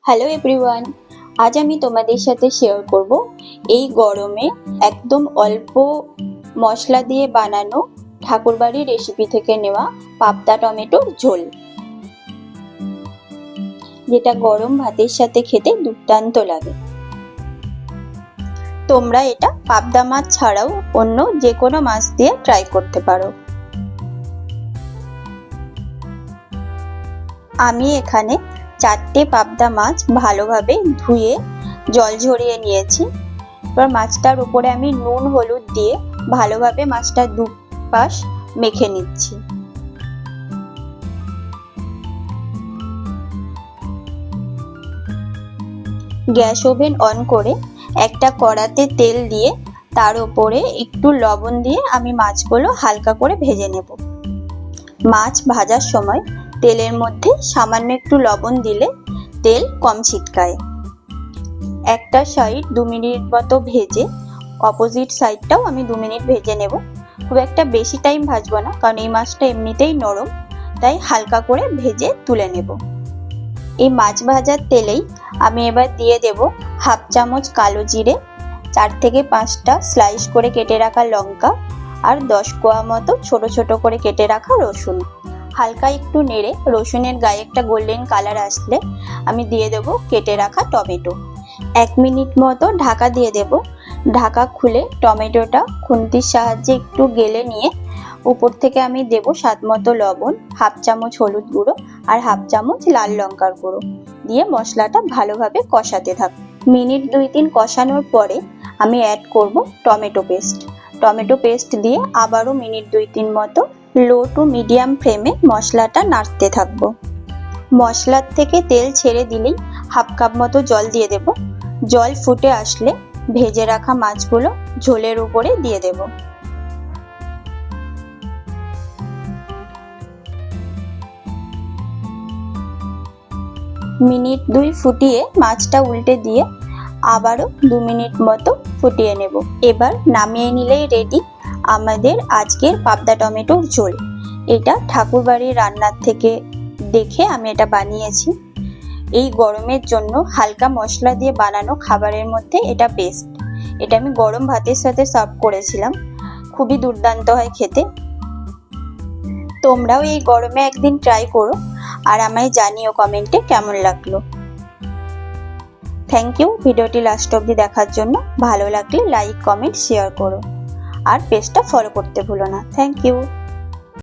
Hello everyone, আজ আমি তোমাদের সাথে শেয়ার করব এই গরমে একদম অল্প মশলা দিয়ে বানানো ঠাকুরবাড়ির রেসিপি থেকে নেওয়া পাবদা টমেটোর ঝোল, যেটা গরম ভাতের সাথে খেতে দুর্দান্ত লাগে। তোমরা এটা পাবদা মাছ ছাড়াও অন্য যে কোনো মাছ দিয়ে ট্রাই করতে পারো। আমি এখানে 4টে পাবদা মাছ ভালোভাবে ধুয়ে জল ঝরিয়ে নিয়েছি। এবার মাছটার উপরে আমি নুন হলুদ দিয়ে ভালোভাবে মাছটা দুপাশ মেখে নিচ্ছি। গ্যাস ওভেন অন করে একটা কড়াতে তেল দিয়ে তার উপরে একটু লবণ দিয়ে আমি মাছগুলো হালকা করে ভেজে নেব। মাছ ভাজার সময় তেলের মধ্যে সামান্য একটু লবণ দিলে তেল কম ছিটকায়। একটা সাইড 2 মিনিট মতো ভেজে অপোজিট সাইডটাও আমি 2 মিনিট ভেজে নেব। খুব একটা বেশি টাইম ভাজবো না, কারণ এই মাছটা এমনিতেই নরম, তাই হালকা করে ভেজে তুলে নেব। এই মাছ ভাজার তেলেই আমি এবার দিয়ে দেব হাফ চামচ কালো জিরে, 4 থেকে 5টা স্লাইস করে কেটে রাখা লঙ্কা আর 10 কোয়া মতো ছোট ছোট করে কেটে রাখা রসুন। হালকা একটু নেড়ে রসুনের গায়ে একটা গোল্ডেন কালার আসলে আমি দিয়ে দেব কেটে রাখা টমেটো। 1 মিনিট মতো ঢাকা দিয়ে দেব। ঢাকা খুলে টমেটোটা খুন্তির সাহায্যে একটু গেলে নিয়ে উপর থেকে আমি দেব স্বাদ মতো লবণ, হাফ চামচ হলুদ গুঁড়ো আর হাফ চামচ লাল লঙ্কার গুঁড়ো দিয়ে মশলাটা ভালোভাবে কষাতে থাক। মিনিট 2-3 কষানোর পরে আমি অ্যাড করব টমেটো পেস্ট। টমেটো পেস্ট দিয়ে আবারও মিনিট 2-3 মতো লো টু মিডিয়াম ফ্লেমে মশলাটা নাড়তে থাকবো। মশলার থেকে তেল ছেড়ে দিলেই হাফ কাপ মতো জল দিয়ে দেব। জল ফুটে আসলে ভেজে রাখা মাছগুলো ঝোলের উপরে দিয়ে দেব। মিনিট 2 ফুটিয়ে মাছটা উল্টে দিয়ে আবারও 2 মিনিট মতো ফুটিয়ে নেব। এবার নামিয়ে নিলেই রেডি আমাদের আজকের পাবদা টমেটোর ঝোল। এটা ঠাকুরবাড়ির রান্নার থেকে দেখে আমি এটা বানিয়েছি। এই গরমের জন্য হালকা মশলা দিয়ে বানানো খাবারের মধ্যে এটা বেস্ট। এটা আমি গরম ভাতের সাথে সার্ভ করেছিলাম, খুবই দুর্দান্ত হয় খেতে। তোমরাও এই গরমে একদিন ট্রাই করো আর আমায় জানিও কমেন্টে কেমন লাগলো। থ্যাংক ইউ ভিডিওটি লাস্ট অবধি দেখার জন্য। ভালো লাগলে লাইক, কমেন্ট, শেয়ার করো আর পেজটা ফলো করতে ভুলো না। Thank you.